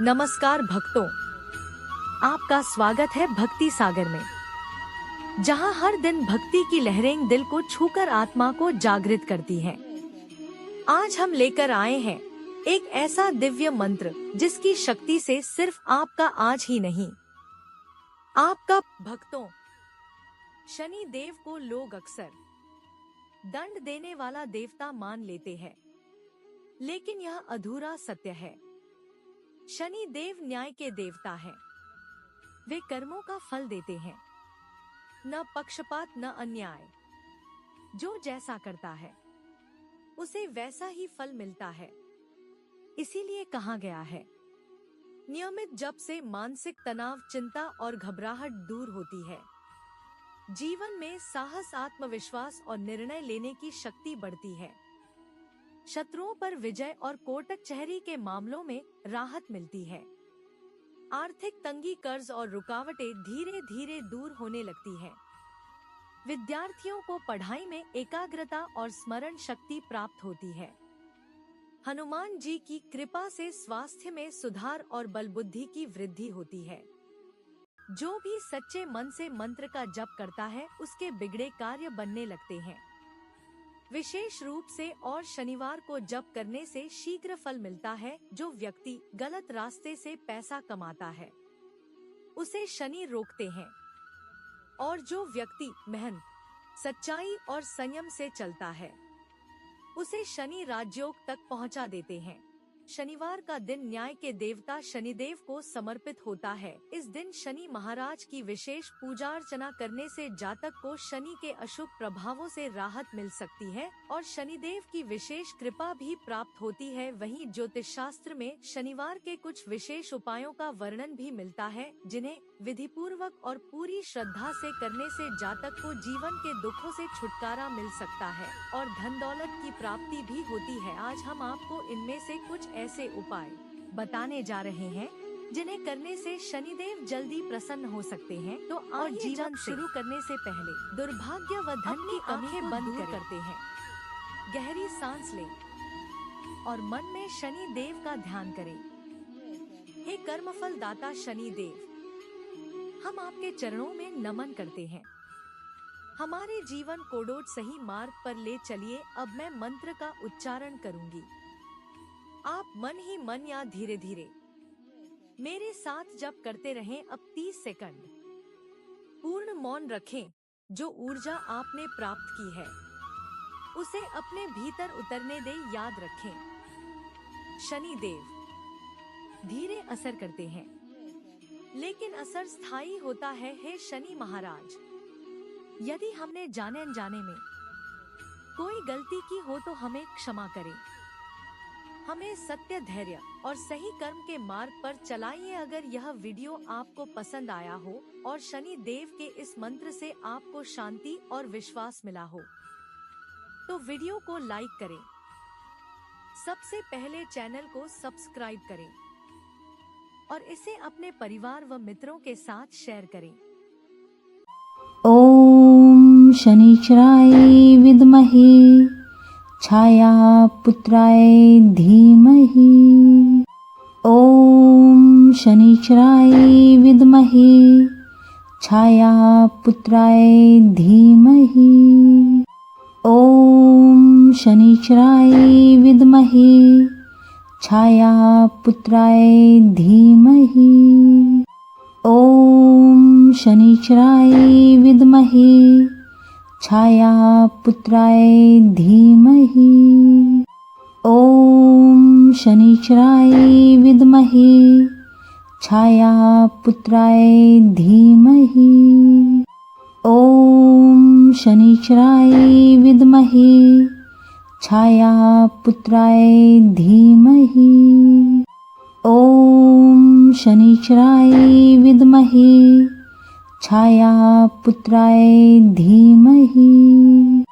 नमस्कार भक्तों, आपका स्वागत है भक्ति सागर में, जहां हर दिन भक्ति की लहरें दिल को छूकर आत्मा को जागृत करती हैं। आज हम लेकर आए हैं एक ऐसा दिव्य मंत्र जिसकी शक्ति से सिर्फ आपका आज ही नहीं, आपका भक्तों, शनि देव को लोग अक्सर दंड देने वाला देवता मान लेते हैं, लेकिन यह अधूरा सत्य है। शनि देव न्याय के देवता हैं। वे कर्मों का फल देते हैं, न पक्षपात न अन्याय। जो जैसा करता है उसे वैसा ही फल मिलता है। इसीलिए कहा गया है, नियमित जप से मानसिक तनाव, चिंता और घबराहट दूर होती है। जीवन में साहस, आत्मविश्वास और निर्णय लेने की शक्ति बढ़ती है। शत्रुओं पर विजय और कोर्ट कचहरी के मामलों में राहत मिलती है। आर्थिक तंगी, कर्ज और रुकावटें धीरे धीरे दूर होने लगती हैं। विद्यार्थियों को पढ़ाई में एकाग्रता और स्मरण शक्ति प्राप्त होती है। हनुमान जी की कृपा से स्वास्थ्य में सुधार और बलबुद्धि की वृद्धि होती है। जो भी सच्चे मन से मंत्र का जप करता है उसके बिगड़े कार्य बनने लगते हैं। विशेष रूप से और शनिवार को जप करने से शीघ्र फल मिलता है। जो व्यक्ति गलत रास्ते से पैसा कमाता है उसे शनि रोकते हैं, और जो व्यक्ति मेहनत, सच्चाई और संयम से चलता है उसे शनि राजयोग तक पहुंचा देते हैं। शनिवार का दिन न्याय के देवता शनिदेव को समर्पित होता है। इस दिन शनि महाराज की विशेष पूजा अर्चना करने से जातक को शनि के अशुभ प्रभावों से राहत मिल सकती है और शनिदेव की विशेष कृपा भी प्राप्त होती है। वहीं ज्योतिष शास्त्र में शनिवार के कुछ विशेष उपायों का वर्णन भी मिलता है, जिन्हें विधिपूर्वक और पूरी श्रद्धा से करने से जातक को जीवन के दुखों से छुटकारा मिल सकता है और धन दौलत की प्राप्ति भी होती है। आज हम आपको इनमें से कुछ ऐसे उपाय बताने जा रहे हैं जिन्हें करने से शनिदेव जल्दी प्रसन्न हो सकते हैं। तो और जीवन शुरू करने से पहले दुर्भाग्य व धन की आंखें बंद करते हैं। गहरी सांस लें और मन में शनि देव का ध्यान करें। हे कर्मफल दाता शनि देव, हम आपके चरणों में नमन करते हैं। हमारे जीवन को सही मार्ग पर ले चलिए। अब मैं मंत्र का उच्चारण करूंगी, आप मन ही मन या धीरे धीरे मेरे साथ जप करते रहें। अब 30 सेकंड पूर्ण मौन रखें। जो ऊर्जा आपने प्राप्त की है उसे अपने भीतर उतरने दें। याद रखें, शनि देव धीरे असर करते हैं, लेकिन असर स्थायी होता है। हे शनि महाराज, यदि हमने जाने अनजाने में कोई गलती की हो तो हमें क्षमा करें। हमें सत्य, धैर्य और सही कर्म के मार्ग पर चलाइए। अगर यह वीडियो आपको पसंद आया हो और शनि देव के इस मंत्र से आपको शांति और विश्वास मिला हो तो वीडियो को लाइक करें। सबसे पहले चैनल को सब्सक्राइब करें और इसे अपने परिवार व मित्रों के साथ शेयर करें। ओम शनिश्चराय विद्महे छायापुत्राय धीमहि। ओम शनिश्चराय विद्महे छायापुत्राय धीमहि। ओम शनिश्चराय विद्महे छायापुत्राय धीमहि। ओम शनिश्चराय विद्महे छायापुत्राय धीमहि। ओम शनिश्चराय विद्महे छायापुत्राय धीमहि। ओम शनिश्चराय विद्महे छायापुत्राय धीमहि। ओम शनिश्चराय विद्महे छायापुत्राय धीमहि।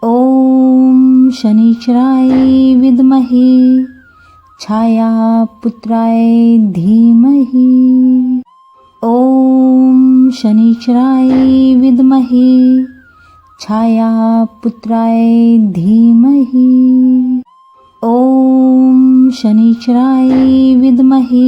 ओम शनिश्चराय विद्महे छायापुत्राय धीमहि। ओम शनिश्चराय विद्महे छायापुत्राय धीमहि। ओम शनिश्चराय विद्महे